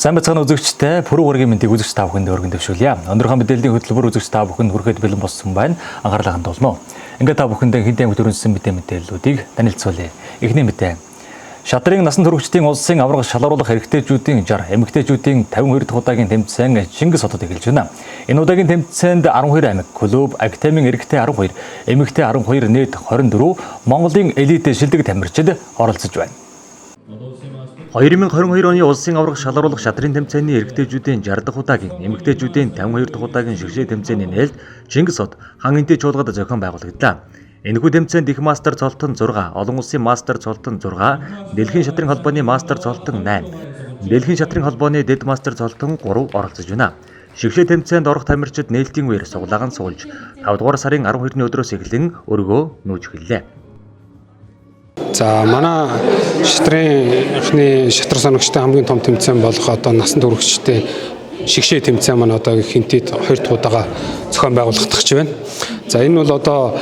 Сайн бацхан үзэгчтэй пүрэв гарагийн мэндийг үзэгч та бүхэнд өргөн дэвшүүлье. Өнөөдрийн мэдээллийн хөтөлбөр үзэгч та бүхэнд хүрэхэд бэлэн болсон байна. Анхаарлаа хандуулмаа. Ингээд та бүхэндээ хинтээ хөтөлбөрсөн мэдээллүүдийг танилцуулъя. Эхний мэдээ. Шатрын насан туршидтын улсын авраг шалгаруулах эрэгтэйчүүдийн 60, эмэгтэйчүүдийн 52 дахь удаагийн тэмцээн Чингис хотод эхэлж байна. Энэ удаагийн тэмцээнд 12 аймаг, клуб, академийн эрэгтэй 12, эмэгтэй 12, нийт 24 Монголын элит шилдэг тамирчид оролцож байна. 2022 оны улсын авраг шалгаруулах шатрын тэмцээний эрэгтэйчүүдийн 60 дахь удаагийн, эмэгтэйчүүдийн 52 дахь удаагийн шигшээ тэмцээний нээлт Чингис хот хан энтэй чуулгад зохион байгуулагдлаа. Энэхүү тэмцээнд их мастер цолтон 6, олон улсын мастер цолтон 6, дэлхийн шатрын холбооны мастер цолтон 8, дэлхийн шатрын холбооны дэд мастер цолтон 3 оролцож байна. Шигшээ тэмцээнд орох тамирчид нээлтийн үеэр суглаган суулж 5 дугаар сарын 12-ны өдрөөс эхлэн өргөө нүүж эхэллээ. За манай шатрын шатар соногчтой хамгийн том тэмцээн болох одоо насан туршидтын шигшээ тэмцээн маань одоо хинтэд 2 дахь удаага зохион байгуулагдах гэж байна. За энэ бол одоо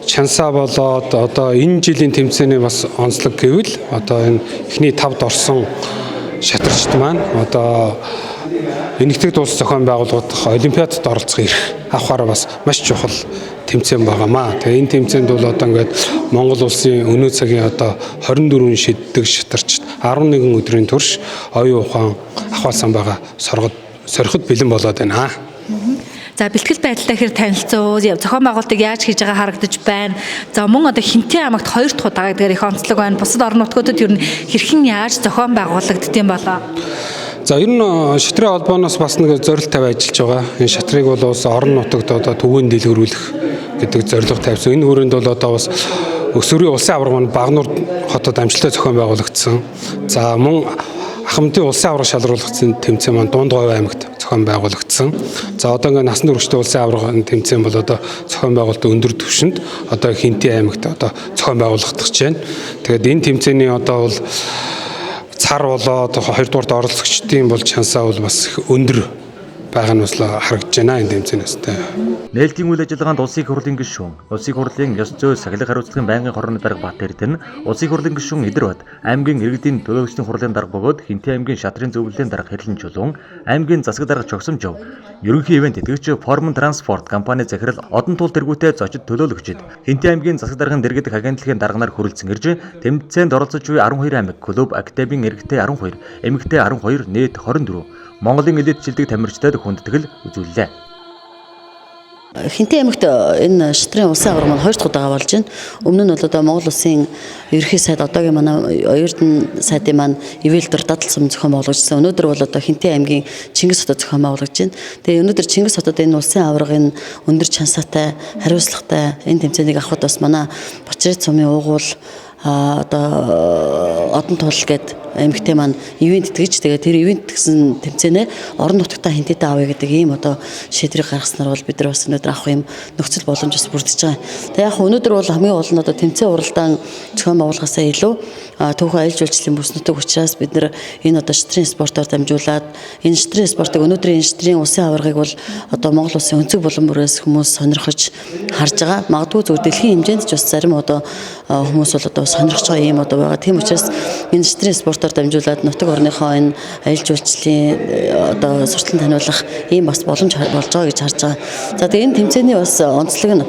чансаа болоод одоо энэ жилийн тэмцээний бас онцлог гэвэл одоо энэ эхний 5-д орсон шатарчд маань одоо энэгтэйг улс зохион байгуулагдах олимпиадад оролцох эрх авахаар бас маш чухал тэмцээн байгаамаа. Тэгээ энэ тэмцээнд бол одоо ингээд Монгол улсын өнөө цагийн одоо 24 шиддэг шатарчд 11 өдрийн турш оюун ухаан ахвалсан байгаа сориход бэлэн болоод байна. За бэлтгэл байдалтай хэр танилцуу, зохион байгуулалтыг яаж хийж байгаа харагдаж байна. За мөн одоо Хинтээ аймагт 2 дахь удаа гэдгээр их онцлог байна. Бусад орон нутгуудад ер нь хэрхэн яаж зохион байгуулагддсан болоо? За ер нь шатрын холбооноос бас нэг зорилт тавь ажиллаж байгаа. Энэ шатрыг бол бас орон нутагт одоо төвийн дэлгэрүүлэх гэдэг зорилго тавьсан. Энэ хүрээнд бол одоо бас өсвөрийн улсын авраг маань Багнуур хотод амжилттай зохион байгуулагдсан. За мөн Ахмадын улсын авраг шалгаруулах тэмцээн маань Дундгой аймагт зохион байгуулагдсан. За одоо ингээд насан туршидтын улсын аврагын тэмцээн бол одоо зохион байгуулалт өндөр түвшинд одоо Хинтээ аймагт одоо зохион байгуулагдах гэж байна. Тэгээд энэ тэмцээний одоо бол цар болоод 2 дугаарт оролцогчдын бол чансаа бол бас их өндөр байгаа нь бас харагдаж байна энэ тэмцээнээс. Нээлтийн үйл ажиллагаанд улсын их хурлын гишүүн, улсын хурлын ёс зүй сахилга хариуцлагын байнгын хорооны дарга Батэрдэн, улсын хурлын гишүүн Идэрбат, аймгийн иргэдийн төлөөлөгчдийн хурлын дарга бөгөөд Хинтээ аймгийн шатрын зөвлөлийн дарга Хэрлэн Чулуун, аймгийн засаг дарга Чогсомжов, ерөнхий ивент идэвхжиж Форм Транспорт компани захирал одон туул тэргүүтээ зочид төлөөлөгчд, Хинтээ аймгийн засаг даргын дэргэдэх агентлагийн дарганаар хүрэлцэн ирж тэмцээнд оролцож буй 12 аймаг, клуб, академийн эрэгтэй 12, эмэгтэй 12, нийт 24 Монголын элит шилдэг тамирчдад хүндэтгэл үзүүллээ. Хинтээ аймагт энэ шатрын улсын авраг маань 2 дахь удаа болж байна. Өмнө нь бол одоо Монгол улсын ерөнхий сайд одоогийн манай оюутан сайдын маань Ивэлдэр дадал сум зохион байгуулагдсан. Өнөөдөр бол одоо Хинтээ аймгийн Чингис хотод зохион байгуулагдж байна. Тэгээ өнөөдөр Чингис хотод энэ улсын аврагын өндөр чансаатай, хариуцлагатай энэ тэмцээнийг авахд бас манай Бочрит сумын уугуул одоо одон туул гээд эмэгтэй маань ивент итгэж тэгээ тэр ивент гэсэн тэмцээнээ орон нутгатаа Хинтээтэй авъя гэдэг ийм одоо шийдвэрийг гаргаснаар бол бид нар бас өнөөдөр авах юм нөхцөл боломж бас бүрдэж байгаа. Тэгээ яг өнөөдөр бол хамгийн гол нь одоо тэмцээн уралдаан зохион байгуулахаасаа илүү түүхэн аялал жуулчлалын бүс нутаг учраас бид нар энэ одоо шатрын спортоор дамжуулаад энэ шатрын спортыг өнөөдрийн шатрын улсын аваргыг бол одоо Монгол улсын өнцөг булан бүрээс хүмүүс сонирхож харж байгаа. Магадгүй зөв дэлхийн хэмжээнд ч бас зарим одоо хүмүүс бол одоо сонирхож байгаа юм одоо байгаа. Тийм учраас энэ шатрын спортоор дамжуулаад нутаг орныхоо энэ аялал жуулчлалын одоо сурталчилан таниулах ийм бас боломж болж байгаа гэж харж байгаа. За тэгээ энэ тэмцээний бас онцлог нь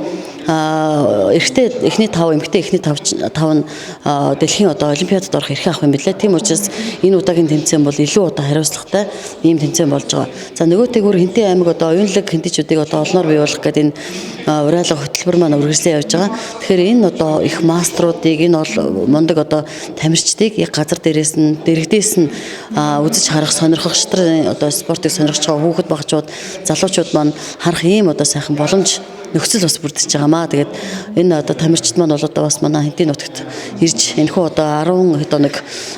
эрэгтэй эхний 5, эмэгтэй эхний 5 нь дэлхийн одоо олимпиадад орох эрхээ авах юм билээ. Тийм учраас энэ удаагийн тэмцээн бол илүү одоо хариуцлагатай ийм тэмцээн болж байгаа. За нөгөөтэйгүр Хинтээ аймаг одоо оюунлаг хинтэйчүүдийг одоо олноор бий болгох гэдэг энэ урайлага хөтөлбөр маань үргэлжлэн явж байгаа. Тэгэхээр энэ одоо их мастеруудыг энэ мундаг одоо тамирчдыг яг газар дээрээс нь дэрэгдээс нь үзэж харах сонирхох шатрын одоо спортыг сонирхож байгаа хүүхэд багчууд залуучууд маань харах ийм одоо сайхан боломж нөхцөл бас бүрдэж байгаамаа. Тэгээд энэ одоо тамирчид маань бол одоо бас манай Хинтээ нутагт ирж энэхүү одоо 10 хэд хоног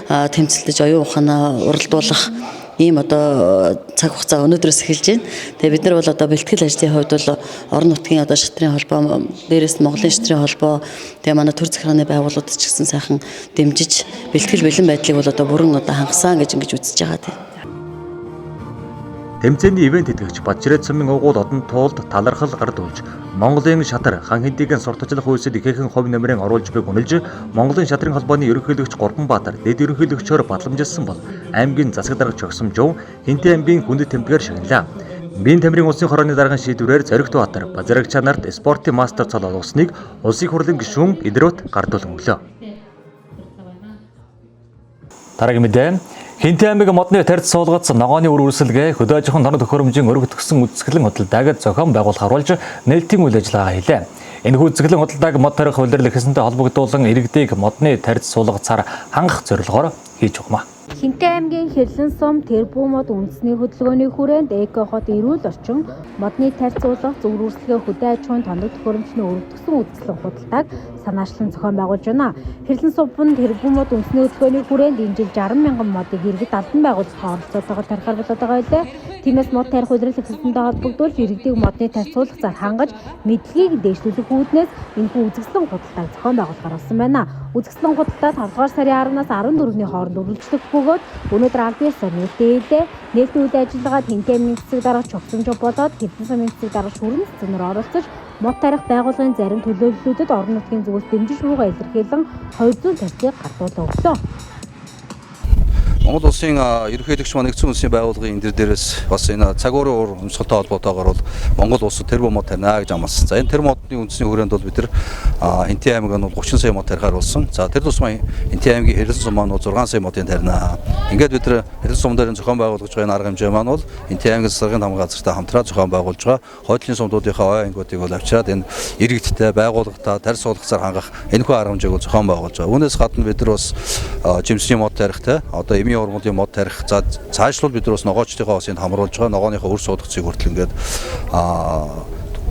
тэмцэлдэж оюун ухаанаа уралдуулах ийм одоо цаг хугацаа өнөөдрөөс эхэлж байна. Тэгээ бид нар бол одоо бэлтгэл ажлын хувьд бол орон нутгийн одоо шатрын холбоо, дээрээс нь Монголын шатрын холбоо, тэгээ манай төр захиргааны байгууллагууд ч гэсэн сайхан дэмжиж бэлтгэл бэлэн байдлыг бол одоо бүрэн одоо хангасан гэж ингэж үзэж байгаа тийм. Тэмцээний ивент идэвхж Бажирет сумын угуул одон туулд талархал гардуулж Монголын шатар хан хэдийгэн сурталчлах үйлсэд ихээхэн хувь нэмрэн оруулж буйг үнэлж Монголын шатрын холбооны ерөнхийлөгч Гурванбаатар дэд ерөнхийлөгчөөр батламжилсан бол аймгийн засаг дарга Чогсомжов Хинтээ аймгийн хүндэт тэмдгээр шагналаа. Биеийн тамирын улсын хорооны даргын шийдвэрээр Зоригт Баатар Базарагч нарт спортын мастер цол олгосныг улсын хурлын гишүүн Идрөт гардуулан өглөө. Дараагийн мэдээ Хинтээ аймгийн модны тарьц суулгац ногооны үр үрсэлгээ хөдөө аж ахуйн тоног төхөөрөмжийн өргөтгсөн үзэсгэлэн худалдааг зохион байгуулах харуулж нээлтийн үйл ажиллагаа хийлээ. Энэхүү үзэсгэлэн худалдааг мод тарих улирал ихсэнтэй холбогдуулан иргэдийг модны тарьц суулгацаар хангах зорилгоор хийж өгмө. Хинтээ аймгийн Хэрлэн сум Тэрбүү мод үндэсний хөдөлгөөний хүрээнд эко хот эрүүл орчин модны тарьц суулгах зөв үрсэлгээ хөдөө аж ахуйн тоног төхөөрөмжийн өргөтгсөн үзэсгэлэн худалдааг санаачлан зохион байгуулж байна. Хэрлэн сумын Тэрбүү мод үндэсний хөдөлгөөний хүрээнд энэ жил 60 мянган модыг иргэд албан байгууллагын оролцоотойгоор тарихаар болоод байгаа байлаа. Тиймээс мод тарих улирал ихсэнтэй холбогдуулж иргэдийг модны тарьц суулгацаар хангаж мэдлэгийг дээшлүүлэх үүднээс энэхүү үзэсгэлэн худалдааг зохион байгуулахаар болсон байна. Үзэсгэлэн худалдаа 5 дугаар сарын 10-наас 14-ний хооронд үргэлжлэх бөгөөд өнөөдөр 10 сар нээлттэй нээлтийн үйл ажиллагаанд Хинтээ аймгийн засаг дарга Чогсомжов болоод Хэдэн сумын засаг дарга Шүрэн цэцэнээр оролцож мод тарих байгууллагын зарим төлөөллүүдэд орон нутгийн зүгээс дэмжиж буйгаа илэрхийлэн 200 тарьцыг гардуулан өглөө. Монгол улсын ерөнхийлөгч маань нэгдсэн улсын байгууллагын энэ дээрээс бас энэ цагуурын уур өмсгөлтэй холбоотойгоор бол Монгол улс Тэрбүү мод тарина гэж амласан. За энэ Тэрбүү модны үндэсний хүрээнд бол бид нар Хинтээ аймаг нь 30 сая мод тарихаар болсон. За тэр тусмаа Хинтээ аймгийн Хэрлэн сум маань 6 сая модын тарина. Ингээд бид нар Хэрлэн сум дээр зохион байгуулж байгаа энэ арга хэмжээ маань бол Хинтээ аймгийн засгийн хамгаалалт газартай хамтраад зохион байгуулж байгаа хойдлын сумдуудынхаа ой ангиудыг бол авчираад энэ иргэдтэй байгууллагатай тарьц суулгацаар хангах энэхүү арга хэмжээг бол зохион байгуулж байгаа. Үүнээс гадна бид нар бас жимсний мод тарихтай одоо эмийн урмуудын мод тарих за цаашлуул бид нар бас ногоочтойгоо бас энд хамруулж байгаа ногооныхоо үр суудагцыг хүртэл ингээд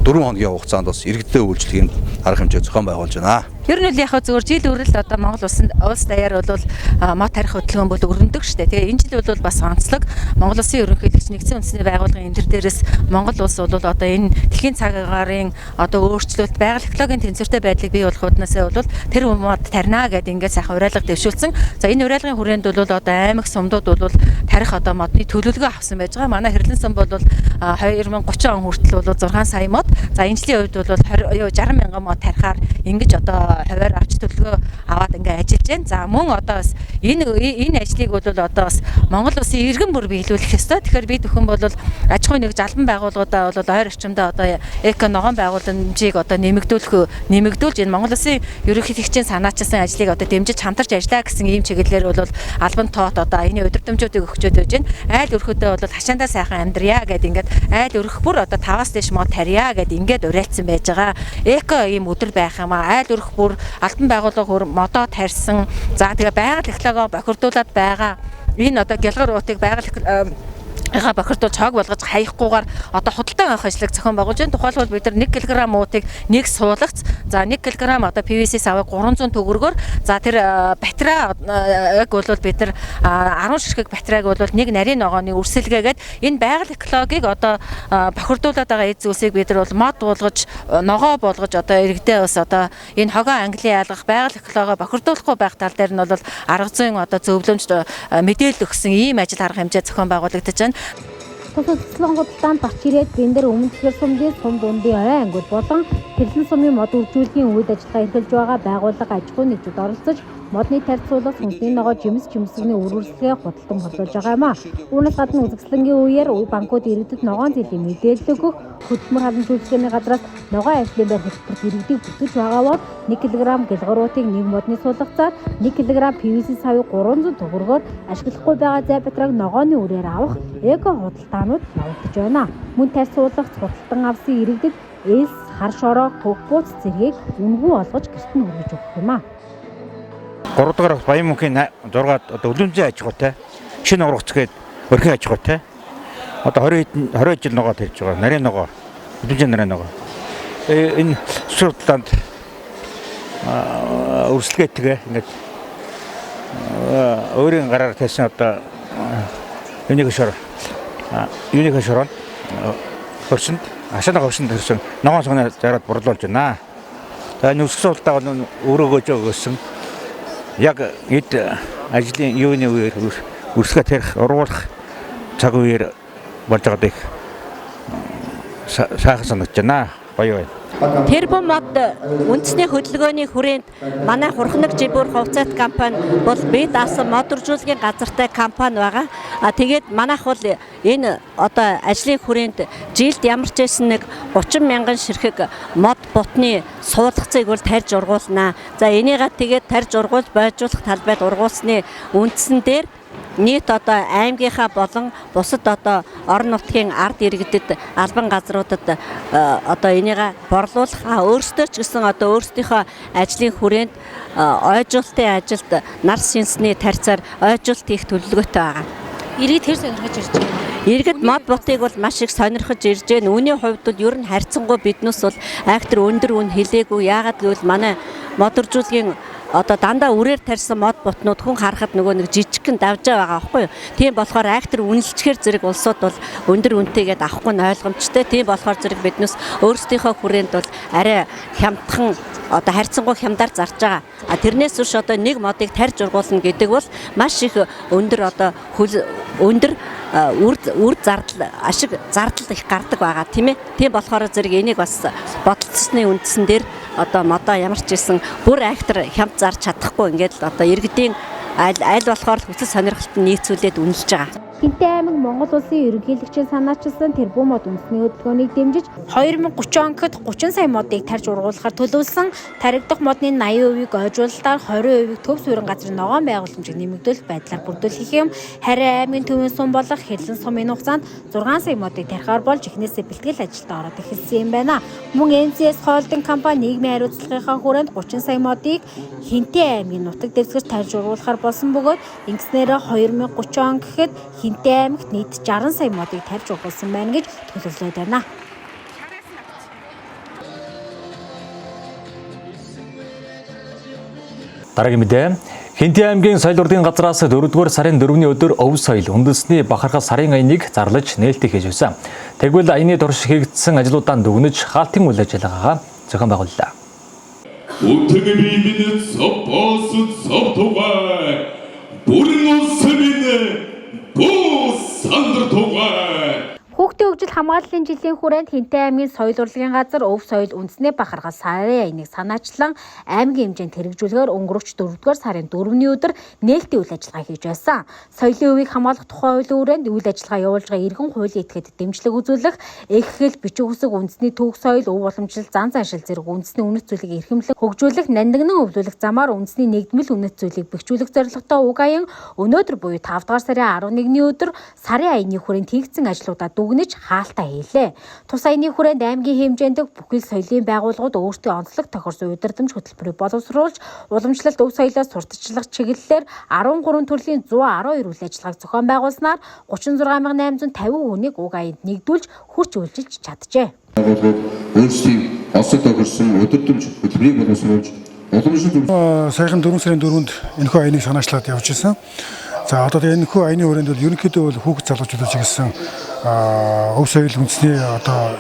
4 хоногийн хугацаанд бас иргэдтэй үйлчлэгийн арга хэмжээ зохион байгуулж байна. Ер нь л яг зөвөр жил үрэл одоо Монгол улс даяар бол мод тарих хөдөлгөөн бол өргөндөг шүү дээ. Тэгээ энэ жил бол бас онцлог Монгол улсын ерөнхийлөгч нэгдсэн үндэсний байгууллагын энэ төр дээрээс Монгол улс бол одоо энэ дэлхийн цаг агаарын одоо өөрчлөлт байгаль экологийн тэнцвэртэй байдлыг бий болгохуднаасаа бол тэр мод тарина гэдэг ингээд сайхан уриалга дэвшүүлсэн. За энэ уриалгын хүрээнд бол одоо аймаг сумдууд бол тарих одоо модны төлөвлөгөө авсан байж байгаа. Манай Хэрлэн сум бол 2030 он хүртэл бол 6 сая мод. За энэ жилийн үед бол 60 мянган мод тарихаар ингэж одоо хуваар авч төлөвлөгөө аваад ингээ ажиллаж байна. За мөн одоо бас энэ ажлыг бол одоо бас Монгол улсын иргэн бүр биелүүлэх ёстой. Тэгэхээр бид бүхэн бол аж ахуйн нэгж албан байгууллагуудаа бол ойр орчимдаа одоо эко ногоон байгууламжийг одоо нэмэгдүүлж энэ Монгол улсын ерөнхийлөгчийн санаачилсан ажлыг одоо дэмжиж хамтарч ажиллаа гэсэн ийм чиглэлээр бол албан тоот одоо энэ удирдамжуудыг өгчөөд байж байна. Айл өрхөдөө бол хашаандаа сайхан амьдрья гэдэг ингээд айл өрх бүр одоо 5-аас дээш мод тарья гэдэг ингээд уриалцсан байж байгаа. Эко ийм өдөр байх юм аа. Айл өрх бүр албан байгууллага модоо тарьсан. За тэгээ байгаль экологоо бохирдуулаад байгаа. Энэ одоо гялгар уутыг байгаль бохирдуулж хог болгож хаяггүйгээр одоо худалдан авах ажлыг зохион байгуулж байна. Тухайлбал бид нар 1 кг уутыг нэг суулгац. За 1 кг одоо PVC савыг 300 төгрөгөөр за тэр батарей яг бол бид нар 10 ширхэг батарейг бол нэг нарийн ногооны үрсэлгээгээд энэ байгаль экологийг одоо бохирдуулаад байгаа эд зүйлсийг бид нар бол мод болгож ногоо болгож одоо иргэдээ бас одоо энэ хогоо английн ялгах байгаль экологоо бохирдуулахгүй байх тал дээр нь бол арга зүйн одоо зөвлөмж мэдээлэл өгсөн ийм ажил арга хэмжээ зохион байгуулагдаж байна. Тус үзэсгэлэн худалдаанд Бачирет Бэндэр Өмнөд Хэр сумын сум дундын ой ангиуд болон Хэрлэн сумын мод үржүүлгийн үйл ажиллагаа эрхэлж байгаа байгууллага аж ахуйн нэгжид оролцож модны тарьц суулгах хүнсний ногоо жимсгний үр үрсэлгээ худалдан боловж байгаа юм а. Үүнээс гадна үзэсгэлэнгийн үеэр банкуд иргэдэд ногоон зэлийн мэдээлэл өгөх хөдөлмөр халамж үйлчилгээний газраас ногоо ажлын байр хөтөлбөрт иргэдийг бүртгэж байгаа бол 1 кг гэлгаруутыг нэг модны суулгацаар 1 кг PVC савыг 300 төгрөгөөр ашиглахгүй байгаа зай батраг ногооны үрээр авах эко худалдаанууд явагдаж байна. Мөн тарьц суулгах худалдан авсан иргэдэд эс, хар шороо, хөг бууц зэргийг үнгүй олгож гэрт нь өргөж өгөх юм а. 3 дугаар Баян мөнхийн 6-аад одоо үлэмжийн аж ахуйтай шинэ ургац гээд өрхийн аж ахуйтай одоо 20 жил ногоо тарьж байгаа нарийн ногоо үлэмжийн нарийн ногоо энэ сурталдаанд өрсөлдөөтэйгээ ингээд өөрийн гараар тавьсан одоо юуник шорон хөрсөнд хашаана хөрсөнд төрсөн ногоон согны зараад борлуулж байна. За энэ өсгсөн судалгаа бол өөрөөгөө өгсөн яг эд ажлын юуны үеэр үрсгээ тарих, ургуулах цаг үеэр болж байгаад их сайхан санагдаж байна. Баяр байна. Тэрбум мод үндэсний хөдөлгөөний хүрээнд манай хурхнаг жибүр хувьцаат компани бол бие даасан мод үржүүлгийн газартай компани байгаа. Тэгээд манайх бол энэ одоо ажлын хүрээнд жилд ямар ч байсан нэг 30 мянган ширхэг мод бутны суулгацыг бол тарьж ургуулнаа. За энийгээ тэгээд тарьж ургуулж бойжуулах талбайд ургуулсны үндсэн дээр нийт одоо аймгийнхаа болон бусад одоо орон нутгийн ард иргэдэд албан газруудад одоо энийгээ борлуулах өөрсдөө ч гэсэн одоо өөрсдийнхөө ажлын хүрээнд ойжуулалтын ажилд нар шинсний тарьцаар ойжуулалт хийх төлөвлөгөөтэй байгаа. Иргэд хэр сонирхож ирж байна? Иргэд мод бутыг бол маш их сонирхож ирж байна. Үүний хувьд бол ер нь харьцангуй биднээс бол айхтар өндөр үн хэлээгүй. Яагаад гэвэл манай мод үржүүлгийн одоо дандаа үрээр тарьсан мод бутнууд хүн харахад нөгөө нэг жижигхэн давжаа байгаа байхгүй юу. Тийм болохоор айхтар үнэлцгээр зэрэг улсууд бол өндөр үнэтэйгээд авахгүй нь ойлгомжтой. Тийм болохоор зэрэг биднээс өөрсдийнхөө хүрээнд бол арай хямдхан одоо харьцангуй хямдаар зарж байгаа. Тэрнээс биш одоо нэг модыг тарьж ургуулна гэдэг бол маш их өндөр одоо өндөр үр зардал ашиг зардал их гардаг байгаа тийм ээ. Тийм болохоор зэрэг энийг бас бодолцсны үндсэн дээр одоо модоо ямар ч байсан бүр айхтар хямд зарж чадахгүй ингээд одоо иргэдийн аль болохоор хүсэл сонирхолтой нийцүүлээд үнэлж байгаа. Хинтээ аймаг Монгол улсын ерөнхийлөгчийн санаачилсан тэрбум мод үндэсний хөдөлгөөнийг дэмжиж 2030 он гэхэд 30 сая модыг тарьж ургуулахар төлөвлөсөн. Таригдах модны 80%-ийг ойжуулалтаар 20%-ийг төв суурин газрын ногоон байгууламжийг нэмэгдүүлэх байдлаар бүрдүүлэх юм. Харин аймгийн төвийн сум болох Хэрлэн сумын хугацаанд 6 сая модыг тарихаар болж эхнээсээ бэлтгэл ажилдаа ороод эхэлсэн юм байна. Мөн NCS Холдинг компани нийгмийн хариуцлагынхаа хүрээнд 30 сая модыг Хинтээ аймгийн нутаг дэвсгэр тарьж ургуулахар болсон бөгөөд ингэснээр 2030 он гэхэд Хинтээ аймагт нийт 60 сая модыг тарьж ургуулсан байна гэж төлөвлөд байна. Дараагийн мэдээ. Хинтээ аймгийн соёл урлагийн газраас 4-р сарын 4-ний өдөр өв соёл үндэсний бахархал сарын аяныг зарлаж нээлттэй хийж өгсөн. Тэгвэл аяны турш хийгдсэн ажлуудаа дүгнэж хаалтын үйл ажиллагаагаа зохион байгууллаа. Хүүхдийн хөгжил хамгааллын жилийн хүрээнд Хинтээ аймгийн соёл урлагийн газар өв соёл үндэсний бахархал сарын аяныг санаачлан аймгийн хэмжээнд хэрэгжүүлэхээр өнгөрөгч 4-р сарын 4-ний өдөр нээлттэй үйл ажиллагаа хийж байсан. Соёлын өвийг хамгаалах тухай хуулийн хүрээнд үйл ажиллагаа явуулж байгаа иргэн хуулийн этгээд дэмжлэг үзүүлэх, эхлэл, бичиг үсэг, үндэсний төвөг соёл, өв уламжлал, зан заншил зэрэг үндэсний үнэт зүйлийг эрхэмлэх, хөгжүүлэх, нандинан өвлүүлэх замаар үндэсний нэгдмэл үнэт зүйлийг бэхжүүлэх зорилготой уг аян өнөөдөр буюу 5-р сарын 11-ний өдөр сарын аяны хүрээнд хийгдсэн ажлуудаа дүгнэж хаалтаа хийлээ. Тус аяны хүрээнд аймгийн хэмжээнд бүхэл соёлын байгууллагууд өөрсдийн онцлог тохирсон удирдамж хөтөлбөрийг боловсруулж, уламжлалт өв соёлоос сурталчлах чиглэлээр 13 төрлийн 112 үйл ажиллагааг зохион байгуулснаар 36850 хүнийг уг аянд нэгдүүлж хүрч үйлчилж чаджээ. Өөрсдийн онцлог тохирсон удирдамж хөтөлбөрийг боловсруулж, саяхан 4 сарын 4-нд энэхүү аяныг санаачлаад явж ирсэн. За одоо энэхүү аяны хүрээнд бол ерөнхийдөө бол хүүхэд залуучуудад чиглэсэн өв соёл үндэсний одоо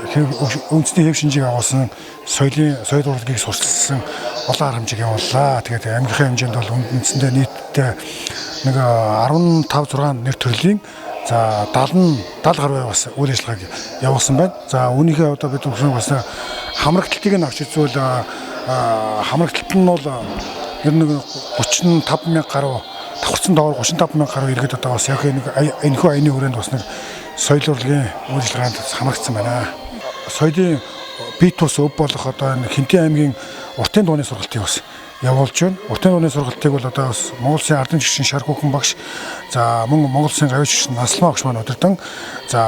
үндэсний хэв шинжийг агуулсан соёл урлагийг сурталчилсан олон арга хэмжээг явууллаа. Тэгээд аймгийнхаа хэмжээнд бол үндсэндээ нийтдээ нэг 15-6 нэр төрлийн за 70 гаруй бас үйл ажиллагааг явуулсан байна. За үүнийхээ одоо бид бас хамрагталтыг нь авч үзвэл хамрагталт нь бол ер нь 35,000 гаруй давхарсан доогоор 35,000 гаруй иргэд одоо бас яг энэхүү аяны хүрээнд бас нэг соёл урлагийн үйл ажиллагаанд хамрагдсан байна. Соёлын бие тус өв болох одоо энэ Хинтээ аймгийн уртын дууны сургалтыг бас явуулж байна. Уртын дууны сургалтыг бол одоо бас Монгол Улсын ардын жигшин Шар Хүүхэн багш, за мөн Монгол Улсын гавьяа жигшин Наслмаа багш маань удирдан, за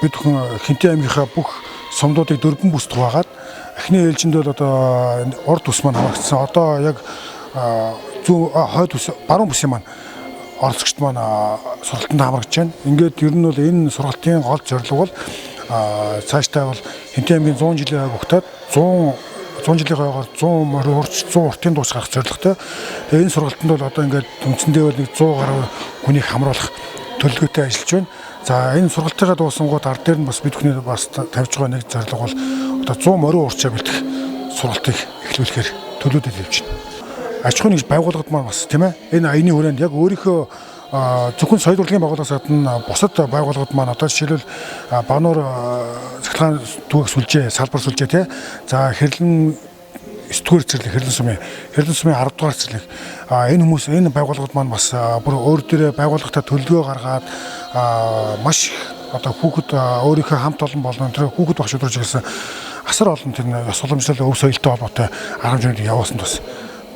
бид бүхэн Хинтээ аймгийнхаа бүх сумдуудыг 4 бүс хуваагаад эхний ээлжинд бол одоо урд бүс маань хамрагдсан. Одоо яг хойд бүс баруун бүсийн маань оролцогчд маань сургалтанд хамрагдж байна. Ингээд ер нь бол энэ сургалтын гол зорилго бол цаашдаа бол Хинтээ аймгийн 100 жилийн хойг өгтөд 100 жилийн хойгоор 100 морь урч 100 уртын дуус гарах зорилготой. Тэгээ энэ сургалтанд бол одоо ингээд үндсэндээ бол нэг 100 гаруй хүнийг хамруулах төлөвлөгөөтэй ажиллаж байна. За энэ сургалтыгаа дуусангууд ард дээр нь бас бид бүхний бас тавьж байгаа нэг зорилго бол одоо 100 морь урчаа бэлдэх сургалтыг эхлүүлэхээр төлөвлөдөд явж байна. Аж ахуйн нэгж байгууллагад маань бас тийм ээ энэ аяны хүрээнд яг өөрийнхөө зөвхөн соёл урлагийн байгууллагаас гадна бусад байгууллагууд маань одоо жишээлбэл Бануур цахилгаан түүх сүлжээ, салбар сүлжээ тий. За хэрлэн 9-р цэцэрлэг хэрлэн сумын 10-р цэцэрлэг энэ хүмүүс энэ байгууллагууд маань бас бүр өөр дээрээ байгууллагатай төлөвлөгөө гаргаад маш их одоо хүүхэд өөрийнхөө хамт олон болон тэр хүүхэд багш өдрөж гэсэн асар олон тэр ёс уламжлал өв соёлтой холбоотой арга хэмжээнд явуулсан бас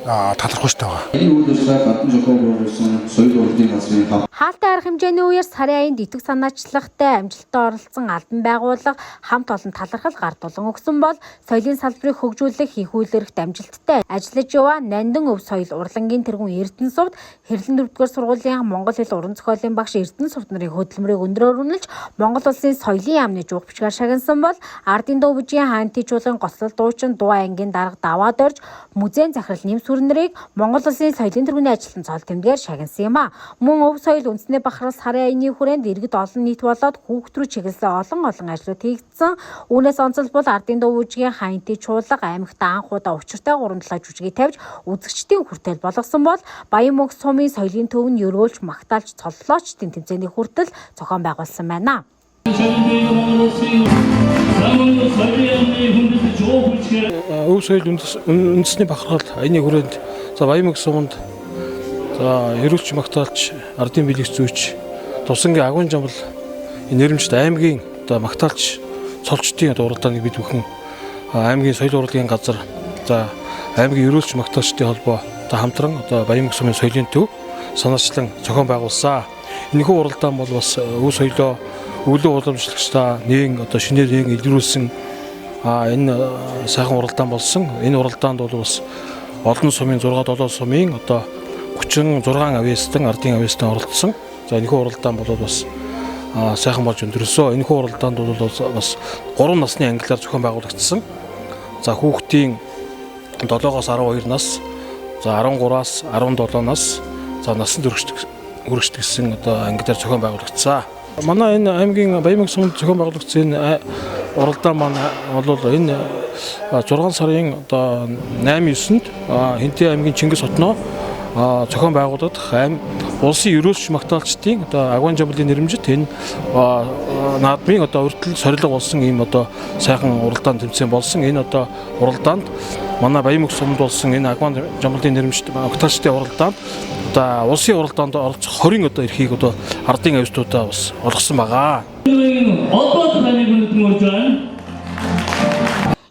талархах шүү дээ. Энэ үйл ажиллагаа гадны зохион байгуулсан соёл урлагийн газрын хамт Хаалтай арга хэмжээний үеэр сарын аянд итгэх санаачлагтай амжилттай оролцсон албан байгууллага хамт олон талархал гардуулан өгсөн бол соёлын салбарыг хөгжүүлэх их үйлдвэрт амжилттай ажиллаж яваа Нандин өв соёл урлагийн тэргүүн Эрдэнэсувд хэрлэн 4-р сургуулийн монгол хэл уран зохиолын багш Эрдэнэсувд нарын хөдөлмөрийг өндрөөр үнэлж Монгол улсын соёлын яамны жуух бичгээр шагнасан бол Ардын дуу бүжгийн хаанти чуулган гослол дуучин дуу ангийн дарга даваад орж музейн захирал нэм сүрнэрийг Монгол улсын соёлын тэргүүний ажилтан цол тэмдгээр шагнасан юм а. Мөн өв соёл үндэсний бахархал сарын аяны хүрээнд иргэд олон нийт болоод хүүхд рүү чиглэсэн олон ажлууд хийгдсэн. Үүнээс онцлбол Ардын дуу бүжгийн хаанти чуулга аймагт анхудаа учиртай 3-7 жүжигийг тавьж үзэгчдийн хүртэл болгосон бол Баян мөнх сумын соёлын төв нь өрөөлж магтаалж цоллоочдын тэмцээний хүртэл зохион байгуулсан байна. Өв соёл үндэсний бахархал аяны хүрээнд за Баян мөнх суманд за эрүүлж магтаалч ардын билег зүйч тусангийн агуун жамбал нэрмжт аймгийн одоо магтаалч цолчдын уралдааныг бид бүхэн аймгийн соёл урлагийн газар за аймгийн эрүүлж магтаалчдын холбоо одоо хамтран одоо Баян мөнх сумын соёлын төв санаачлан зохион байгуулсан. Энэхүү уралдаан бол бас өв соёлоо өвлөө уламжлагчдаа нэгэн одоо шинээр нэгэн илрүүлсэн энэ сайхан уралдаан болсон. Энэ уралдаанд бол бас олон сумын 6-7 сумын одоо 36 авьяастан ардын авьяастан оролцсон. За энэхүү уралдаан бол бас сайхан болж өндөрсөн. Энэхүү уралдаанд бол бас 3 насны ангилаар зохион байгуулагдсан. За хүүхдийн 7-оос 12 нас, за 13-аас 17 нас, за насанд хүрэгчдсэн одоо ангилаар зохион байгуулагдсан. Манай энэ аймгийн Баян мөнх сумд зохион байгуулагдсан уралдаан маань бол энэ 6 сарын одоо 8-9-нд Хинтээ аймгийн Чингис хотноо зохион байгуулагдах улсын ерөөлч магтаалчдын одоо агуун жамбалын нэрмжит энэ наадмын одоо урьдчилан сорилго болсон ийм одоо сайхан уралдаан тэмцээн болсон. Энэ одоо уралдаанд манай Баян мөнх сумд болсон энэ агуун жамбалын нэрмжит магтаалчдын уралдаанд одоо улсын уралдаанд оролцох 20 одоо эрхийг одоо ардын авьяастуудаа бас олгосон байгаа.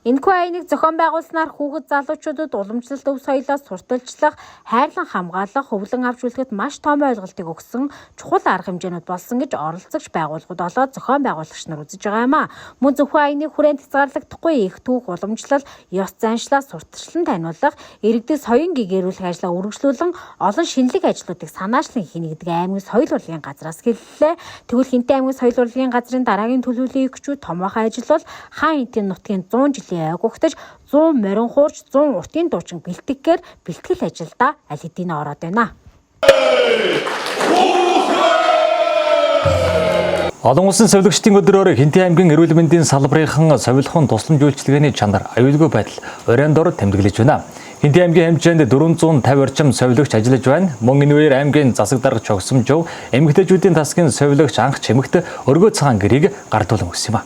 Энэхүү аяныг зохион байгуулснаар хүүхэд залуучуудад уламжлалт өв соёлоос сурталчлах, хайрлан хамгаалах, хөвлөн авч үлдэхэд маш том ойлголтыг өгсөн чухал арга хэмжээнүүд болсон гэж оролцогч байгууллагууд болоод зохион байгуулагч нар үзэж байгаа юм а. Мөн зөвхөн аяныг хүрээнд хязгаарлагдахгүй их түүх уламжлал, ёс заншлаа сурталчлан таниулах, иргэдэд соён гэгэрүүлэх ажлаа үргэлжлүүлэн олон шинэлэг ажлуудыг санаачлан хийнэ гэдэг аймгийн соёл урлагийн газраас хэллээ. Тэгвэл Хинтээ аймгийн соёл урлагийн газрын дараагийн төлөвлөлийн өгчүүд томоохон ажил бол хаан Хинтээ нутгийн 100 жилийн ойгогтож 100 морин хуурч 100 уртын дуучин бэлтгэхээр бэлтгэл ажилдаа аль хэдийн ороод байна. Олон улсын совилогчдын өдрөөр Хинтээ аймгийн эрүүл мэндийн салбарынхан совилхон тусламж үйлчилгээний чанар аюулгүй байдал өрөөнд ор тэмдэглэж байна. Хинтээ аймгийн хэмжээнд 450 орчим совилогч ажиллаж байна. Мөн энэ үеэр аймгийн засаг дарга Чогсомжов эмэгтэйчүүдийн тасгийн совилогч анх чимэгт өргөө цагаан гэрийг гардуулан өгсөн юм а.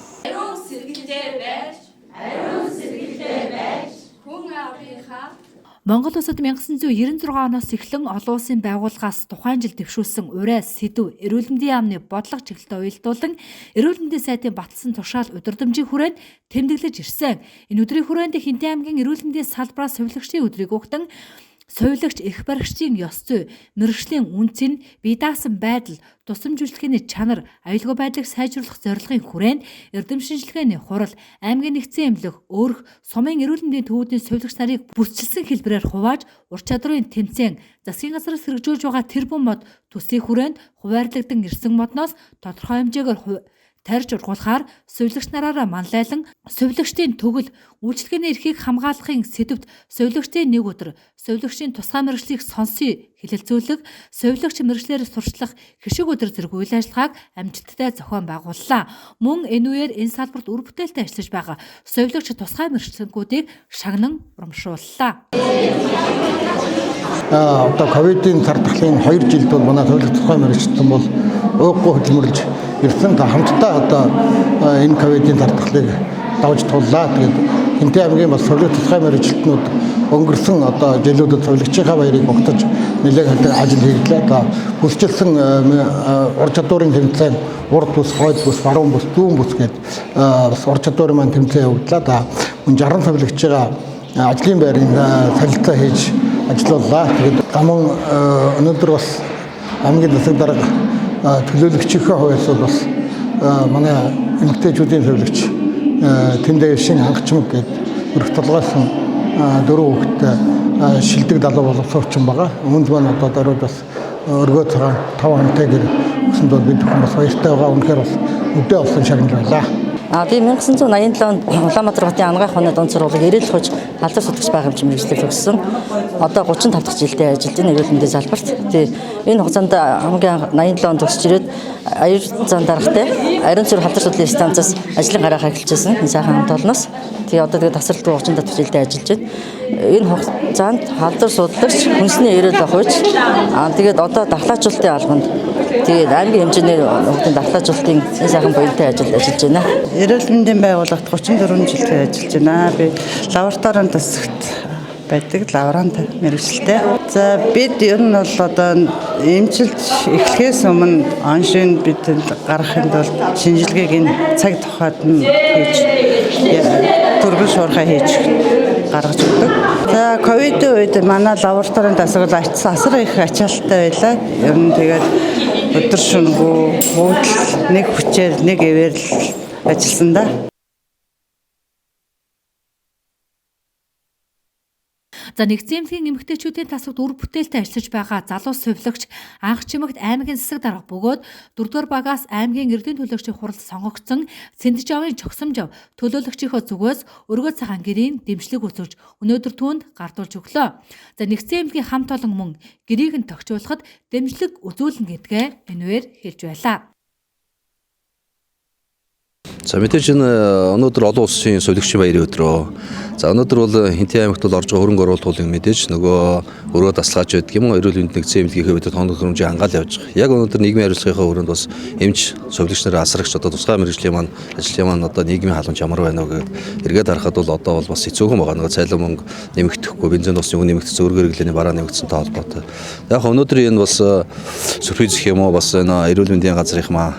Монгол улсад 1996 оноос эхлэн олон улсын байгууллагаас тухайн жил дэвшүүлсэн урай сэдв эрүүл мэндийн яамны бодлого чиглэлд уялдуулан эрүүл мэндийн сайдын батлсан тушаал удирдамжийн хүрээнд тэмдэглэж ирсэн. Энэ өдрийн хүрээнд Хинтээ аймгийн эрүүл мэндийн салбараас совилогчдын өдрийг угтан соёлогч эрх баригчдын ёс зүй, мэргэжлийн үнцэн, бие даасан байдал, тусламж үйлчлэгээний чанар, аюулгүй байдлыг сайжруулах зорилгын хүрээнд эрдэм шинжилгээний хурал, аймгийн нэгдсэн эмнэлэг, өөрх, сумын эрүүл мэндийн төвүүдийн совилогч нарыг бүрдчилсэн хэлбэрээр хувааж, ур чадрын тэмцээн, засгийн газраас хэрэгжүүлж байгаа тэрбум мод төслийн хүрээнд хуваарлагдсан ирсэн модноос тодорхой хэмжээгээр тарьж ургуулахаар совилогч нараараа манлайлан совилогчдын төгөл үйлчлэгээний эрхийг хамгаалахын сэдвт совилогчдын нэг өдөр совилогчдын тусгай мэргэжлийг сонсъё хэлэлцүүлэг совилогч мэргэжлээр сурчлах хэшиг өдөр зэрэг үйл ажиллагааг амжилттай зохион байгууллаа. Мөн энэ үеэр энэ салбарт үр бүтээлтэй ажиллаж байгаа совилогч тусгай мэргэжлүүдийг шагнан урамшууллаа. одоо ковидын цардахлын 2 жилд бол манай төлөв тодорхой мэргэжилтэн бол ууггүй хөдөлмөрлж ирсэн. Хамтдаа одоо энэ ковидын цардахлыг давж туллаа. Тэгээд Хинтээ аймгийн бас төлөв тодорхой мэргэжилтнүүд өнгөрсөн одоо жилүүдэд цовлогчийнхаа баярыг огтож нэлээд ажил хийглээ. Одоо бүсчилсэн ур чадварын тэмцээн урд бүс, хойд бүс, баруун бүс, зүүн бүс гэдэг бас ур чадварын маань тэмцээн явууллаа. Мөн 60 цовлогчийн ажлын байрын солилцоо хийж ажиллауллаа. Тэгээд гаман өнөөдөр бас аймгийн засаг дарга төлөөлөгчийнхээ хувьд бас манай эмэгтэйчүүдийн төлөвлөгч Тэндээ шин хангачмаг гэдэг өрх толгойсон 4 хүүхэдтэй шилдэг далуу боловсруучсан байгаа. Үүнд маань одоо даруйд бас өргөө цагаан 5 хамтай гэр өсөнд бол бид хүмүүс бас баяртай байгаа. Үнэхээр бас өдөө болсон шагнал байлаа. Би 1987 онд Улаанбаатар хотын анагаах ухааны дунд сургуулийг эрэл хож халдвар судагч байх хэмжээ мэргэжлэл төгссөн. Одоо 35 дахь жилдээ ажиллаж байна эрүүл мэндийн салбарт. Энэ хугацаанд хамгийн 87 онд төгсч ирээд аюул зан даргатай ариун цэвэр халдвар судлалын станцаас ажлын гараа эхэлжсэн. Энэ сайхан хамт олноос. Одоо тэгээд тасралтгүй 30 дахь жилдээ ажиллаж байна. Энэ хугацаанд халдвар судлагч хүнсний эрэл авахч тэгээд одоо дархлаажуулалтын албанд тэгээд аймгийн хэмжээний хүүхдийн дархлаажуулалтын сайхан буянтай ажиллаж байна. Эрүүл мэндийн байгууллагт 34 жилдээ ажиллаж байна. Би лабораторийн тасагт байдаг лаборант мэргэжилтэй. За бид ер нь бол одоо эмчилж эхлэхээс өмнө оншин бид гаргахын тулд шинжилгээг энэ цаг тухайд нь хийж төргөн шуурхай хийж гаргаж өгдөг. За ковидын үед манай лабораторийн тасаг бол асар их ачаалттай байлаа. Ер нь тэгээд өдөр шөнөгүй буудал нэг хүчээр нэг эвээр ажилласан да. За нэгдсэн эмнэлгийн эмэгтэйчүүдийн тасагт үр бүтээлтэй ажиллаж байгаа залуу сувилагч анх чимэгт аймгийн засаг дарга бөгөөд 4-р багаас аймгийн эрдэнэ төлөөлөгчийн хуралд сонгогдсон Сэндижавын Чогсомжав төлөөлөгчийнхөө зүгээс өргөө цагаан гэрийн дэмжлэг үзүүлж өнөөдөр түүнд гардуулж өглөө. За нэгдсэн эмнэлгийн хамт олон мөн гэрийг нь тогтоолоход дэмжлэг үзүүлнэ гэдгээ энэвэр хэлж байлаа. За мэдээж өнөөдөр олон улсын сувилагчийн баярын өдрөө. За өнөөдөр бол Хинтээ аймагт бол орж байгаа хөрөнгө оруулалт хуулийг мэдээж нөгөө өрөө таслаач байдаг юм. Эрүүл мэндийн нэгдсэн эмнэлгийн хэвээр тоног хөрөмжийн хангаал явж байгаа. Яг өнөөдөр нийгмийн хариуцлагынхаа өрөөнд бас эмч сувилагч нарын асрагч одоо тусгай мэргэжлийн маань ажлын маань одоо нийгмийн халамж ямар байна вэ гэдэг эргээд харахад бол одоо бол бас хэцүүхэн байгаа. Нөгөө цайлан мөнгө нэмэгдэхгүй, бензин усны үн нэмэгдсэн, өргөр хэрэглээний бараа нэмэгдсэнтэй холбоотой. Яг өнөөдөр энэ бас сюрприз гэх юм уу бас энэ эрүүл мэндийн газрынх маа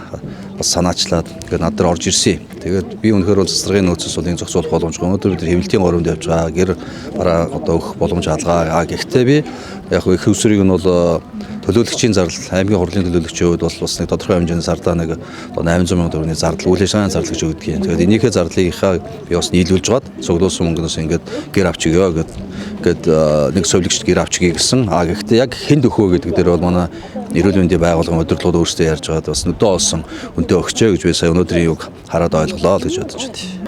бас санаачлаад тэгээд над дээр орж ирсэн. Тэгээд би үнэхээр бол засгийн нөөцөөс бол энэ зохицуулах боломжгүй. Өнөөдөр бид хэмнэлтийн горомд явж байгаа. Гэр бараа одоо өгөх боломж алгаа. Гэхдээ би яг их усрыг нь бол төлөөлөгчийн зардал, аймгийн хурлын төлөөлөгчийн хувьд бол бас нэг тодорхой хэмжээний зардал нэг 800 сая төгрөгийн зардал, үйл ажиллагааны зардал гэж өгдөг юм. Тэгээд энийхээ зардлынхаа би бас нийлүүлж гаад цуглуулсан мөнгнөөс ингээд гэр авчигё гэд нэг сувилагчд гэр авчигье гэсэн. Гэхдээ яг хэн дөхөө гэдэг дээр бол манай эрүүл мэндийн байгууллагын удирдлагууд өөрсдөө ярьж байгаад бас нүдөө олсон үнэтэй өгчөө гэж би сая өнөөдрийн юг хараад ойлголоо л гэж бодож байна.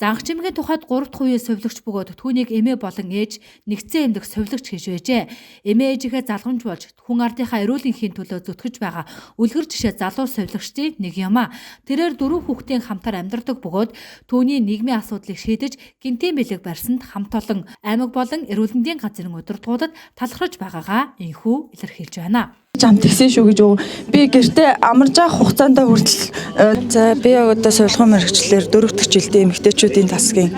Анх чимгийн тухайд 3 дахь үеийн сувилагч бөгөөд түүнийг эмээ болон ээж нэгдсэн эмнэлэг сувилагч гэж байжээ. Эмээ ээжийнхээ залгамж болж хүн ардынхаа эрүүл энхийн төлөө зүтгэж байгаа үлгэр жишээ залуу сувилагчдын нэг юм а. Тэрээр 4 хүүхдийн хамтаар амьдардаг бөгөөд түүний нийгмийн асуудлыг шийдэж гинтийн бэлэг барьсанд хамт олон аймаг болон эрүүл мэндийн газрын удирдлагуудад талархаж байгаагаа энхүү илэрхийлж байна. Жам тэгсэн шүү гэж өгөө. Би гэртээ амарж авах хугацаанд хүртэл за би одоо сувилгын мэргэжлэр 4 дахь жилдээ эмэгтэйчүүдийн тасгийн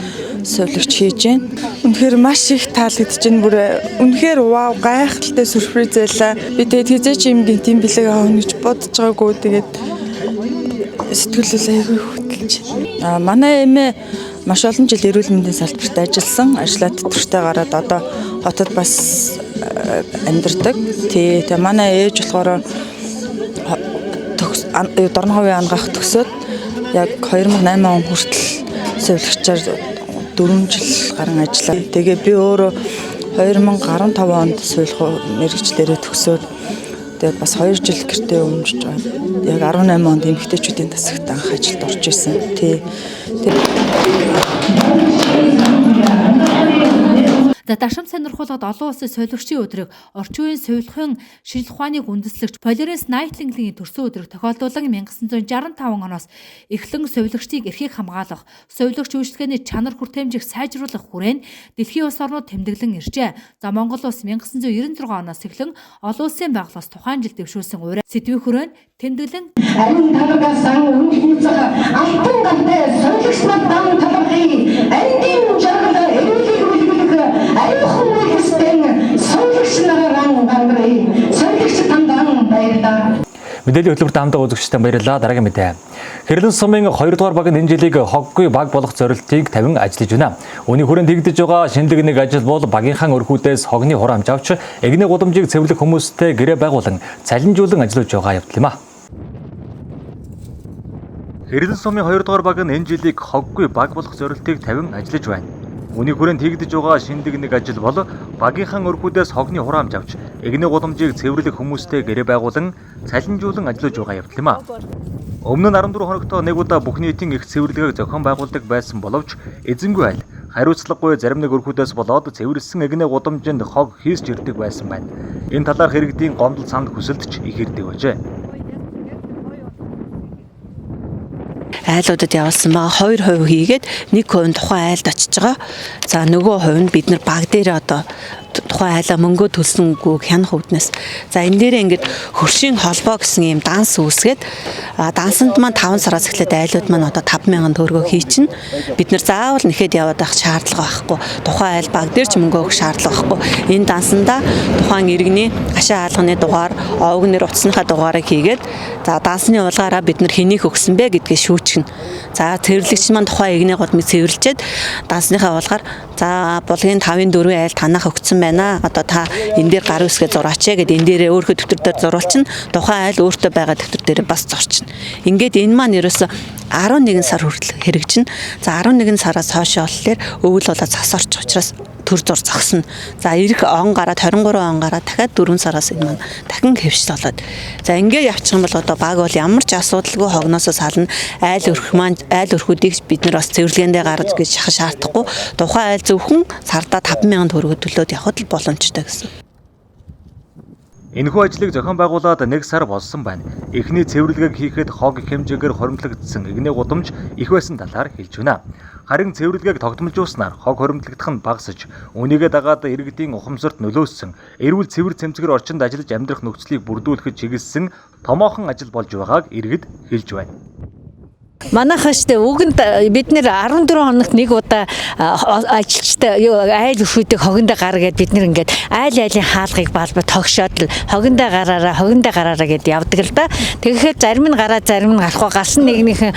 сувилагч хийж байна. Үнэхээр маш их таалагдж байна. Бүр үнэхээр вау гайхалтай сюрприз байлаа. Би тэгээд хизээч юм гинтийн бэлэг аавна гэж бодож байгаагүй. Тэгээд сэтгэлээ айгүй хөтлөж байна. Манай эмээ маш олон жил эрүүл мэндийн салбарт ажилласан. Ажлаа төтөртэй гараад одоо хотод бас амьдардаг. Тэгээ манай ээж болохоор Дорноховын анагаах төгсөөд яг 2008 он хүртэл сувилагчаар 4 жил гарan ажиллаа. Тэгээ би өөрөө 2015 онд сувилгын мэргэжлэрээ төгсөөд тэгээд бас 2 жил гэртээ өмжиж байгаа. Яг 18 онд эмэгтэйчүүдийн тасагт анх ажилд орж исэн. За Дашам сонирхуулгад олон улсын сувилагчийн өдрийг орчин үеийн сувилахын шинжлэх ухааныг үндэслэгч Florence Nightingale-ийн төрсөн өдрөг тохиолдуулан 1965 оноос эхлэн сувилагчдыг эрхийг хамгаалах, сувилагч үйлчлэгээний чанар хүртээмжийг сайжруулах хүрээнд дэлхийн улс орнууд тэмдэглэн иржээ. За Монгол улс 1996 оноос эхлэн олон улсын байгууллагаас тухайн жил дэвшүүлсэн уран сэдвийн хүрээнд тэмдэглэн Арин талгаас өмнөхнийцээ алтан гантай сувилагч нар талбарыг андын жаргал эрүүлэг аюухан үйлсдэн сувилагч нарaan гангарын сувилагч тандан баярлаа. Мэдээллийн хөтөлбөрт хамтдаа үзэгчдэд баярлалаа. Дараагийн мэдээ. Хэрлэн сумын 2 дугаар баг энэ жилиг хоггүй баг болох зорилтыг тавин ажиллаж байна. Үүний хүрээнд хийгдэж байгаа шинэлэг нэг ажил бол багийнхаа өрхүүдээс хогны хураамж авч эгний гудамжийг цэвэрлэх хүмүүстэй гэрээ байгуулан цалинжуулан ажиллаж байгаа явдал юм а. Хэрлэн сумын 2 дугаар баг энэ жилиг хоггүй баг болох зорилтыг тавин ажиллаж байна. Үүний хүрээнд хийгдэж байгаа шинэлэг нэг ажил бол багийнхаа өрхүүдээс хогны хураамж авч эгний гудамжийг цэвэрлэх хүмүүстэй гэрээ байгуулан цалинжуулан ажиллаж байгаа явдал юм а. Өмнө нь 14 хоногт нэг удаа бүх нийтийн их цэвэрлэгийг зохион байгуулдаг байсан боловч эзэнгүй айл хариуцлагагүй зарим нэг өрхүүдээс болоод цэвэрлсэн эгний гудамжинд хог хийсч ирдэг байсан байна. Энэ талаар иргэдийн гомдол санд хүсэлтч их ирдэг байжээ. Айлуудад явуулсан байгаа 2% хийгээд 1% тухайн айлд очиж байгаа. За нөгөө хувь нь бид нар баг дээр одоо тухайн айлаа мөнгө төлсөнгүү хянах үүднээс. За энэ дээрээ ингээд хөршийн холбоо гэсэн юм данс үүсгээд дансанд маань 5 сараас эхлээд айлууд маань одоо 5,000 төгрөгөөр хийчин. Бид нар заавал нэхэд яваад авах шаардлага байхгүй. Тухайн айл баг дээр ч мөнгө өгөх шаардлага байхгүй. Энэ дансандаа тухайн иргэний ашаа хаалганы дугаар, овог нэр утасныхаа дугаарыг хийгээд за дансны улгаараа бид нар хэнийг өгсөн бэ гэдгийг шүүчгэн. За цэвэрлэгч маань тухайн эгний гудамжийг цэвэрлжээд дансныхаа улгаар за булгийн 5-4 айл танах өгсөн байна. Одоо та энэ дээр гар үсгээ зураач гэдэг энэ дээрээ өөрийнхөө дэвтэр дээр зурулчин тухайн айл өөртөө байгаа дэвтэр дээр бас зурчин. Ингээд энэ маань ерөөсө 11 сар хүртэл хэрэгжинэ. За 11 сараас хойш болохоор өвөл болоод цас орчих учраас төр зур зогсно. За ирэх он гараад 23 он гараад дахиад 4 сараас энэ маань дахин хэвшил болоод. За ингээд явчих юм бол одоо баг бол ямар ч асуудалгүй хогноосоо сална. Айл өрхүүдийг бид нар бас цэвэрлэгээндээ гаргаж гэж шахах шаардахгүй. Тухайн айл зөвхөн сардаа 5,000 төгрөгөөр төлөөд явхад л боломжтой гэсэн. Энэхүү ажлыг зохион байгуулаад 1 сар болсон байна. Эхний цэвэрлэгийг хийхэд хог их хэмжээгээр хоримтлагдсан эгний гудамж их байсан талаар хэлж байна. Харин цэвэрлэгийг тогтмолжуулснаар хог хоримтлагдах нь багасж, үүнийгээ дагаад иргэдийн ухамсарт нөлөөссөн, эрүүл цэвэр цэмцгээр орчинд ажиллаж амьдрах нөхцөлийг бүрдүүлэхэд чиглэсэн томоохон ажил болж байгааг иргэд хэлж байна. Манайхаа штэ үгэнд бид нэр 14 хоногт нэг удаа ажилчтай айл өрхүүдийг хогондоо гаргаад бид нэр ингээд айлын хаалгыг балбаа тогшоод л хогондоо гараараа гэд явдаг л да. Тэгэхээр зарим нь гараа зарим нь гарахгүй галсан нэгнийхэн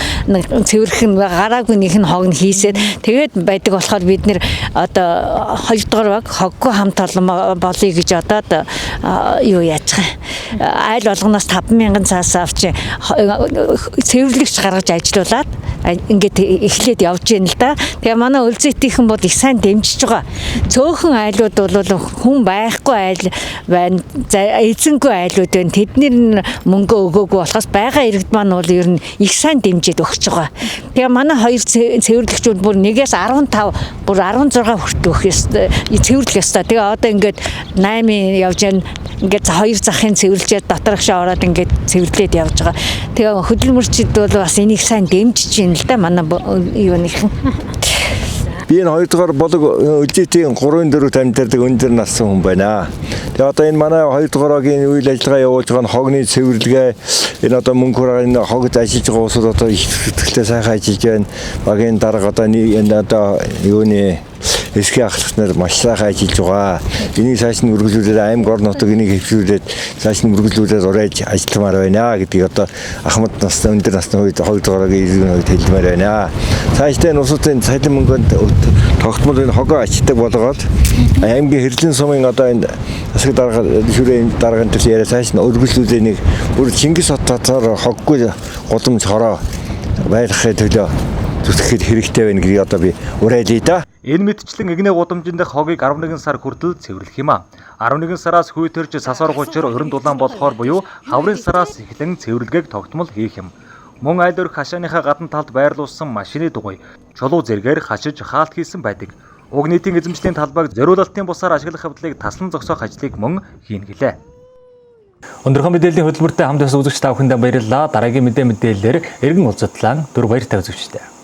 цэвэрх нь гараагүй нэг нь хог нь хийсээд тэгээд байдаг болохоор бид нэр одоо 2 дугаар баг хоггүй хамт олон болъё гэж одоо юу яаж байгаа. Айл болгоноос 5,000 цаас авч цэвэрлэгч гаргаж ажиллуулад ингээд эхлээд явж байна л да. Тэгээ манай өлзөйтийнхэн бол их сайн дэмжиж байгаа. Цөөхөн айлууд бол хүн байхгүй айл байна. Эзэнгүй айлууд байна. Тэднэр мөнгө өгөөгүй болохоос байгаа иргэд маань бол ер нь их сайн дэмжиж өгч байгаа. Тэгээ манай хоёр цэвэрлэгчүүд бүр 1-ээс 15 бүр 16 хүртэл өгөх ёстой. Цэвэрлэх ёстой. Тэгээ одоо ингээд 8 явж байна. Ингээд 2 захын цэвэрлжээд доторхшоо ороод ингээд цэвэрлээд явж байгаа. Тэгээ хөдөлмөрчид бол бас энийг сайн дэмжиж байна л да манай юуныхан. Би энэ 2 дугаар болог өлзөйтийн 3-4 тамирдаг өндөр нассан хүн байна. Тэгээ одоо энэ манай 2 дугаагийн үйл ажиллагаа явуулж байгаа нь хогны цэвэрлэгээ энэ одоо мөнгө хурааны хогд ажиллаж байгаа улсууд одоо их сэтгэлтэй сайхан ажиллаж байна. Багийн дарга одоо энэ одоо юуны эсхий ахлагчнаар маш сайхан ажиллаж байгаа. Энийг цааш нь үргэлжлүүлээд аймаг орон нутаг энийг хэвшүүлээд цааш нь үргэлжлүүлээд урайж ажилламаар байна гэдгийг одоо Ахмад насны өндөр насны үед 2 дугаагийн иргэн үед хэлмээр байна. Цаашдаа энэ улсуудын цалин мөнгөнд тогтмол энэ хогоо ачдаг болгоод аймгийн Хэрлэн сумын одоо энэ засаг дарга шүрэн дарганы төлөө яриа цааш нь үргэлжлүүлээ нэг бүр Чингис хот татвар хоггүй гудамж хороо байлгахын төлөө зүтгэхэд хэрэгтэй байна гэдгийг одоо би уриалъя да. Энэ мэтчлэн эгний гудамжинд хогийг 11 сар хүртэл цэвэрлэх юм а. 11 сараас хүйтэрж сасар гучир уран дулаан болохоор буюу хаврын сараас эхлэн цэвэрлэгийг тогтмол хийх юм. Мөн айл өрх хашааныхаа гадна талд байрлуулсан машины дугуй чулуу зэргээр хашиж хаалт хийсэн байдаг. уг нийтийн эзэмшлийн талбайг зориулалтын бусаар ашиглах явдлыг таслан зогсоох ажлыг мөн хийн гэлээ. Өнөөдрийн мэдээллийн хөтөлбөртэй хамт байсан үзэгч та бүхэндээ баярлалаа. Дараагийн мэдээллээр эргэн уулзтлаа. Түр баяр тавь үзэгчтэй.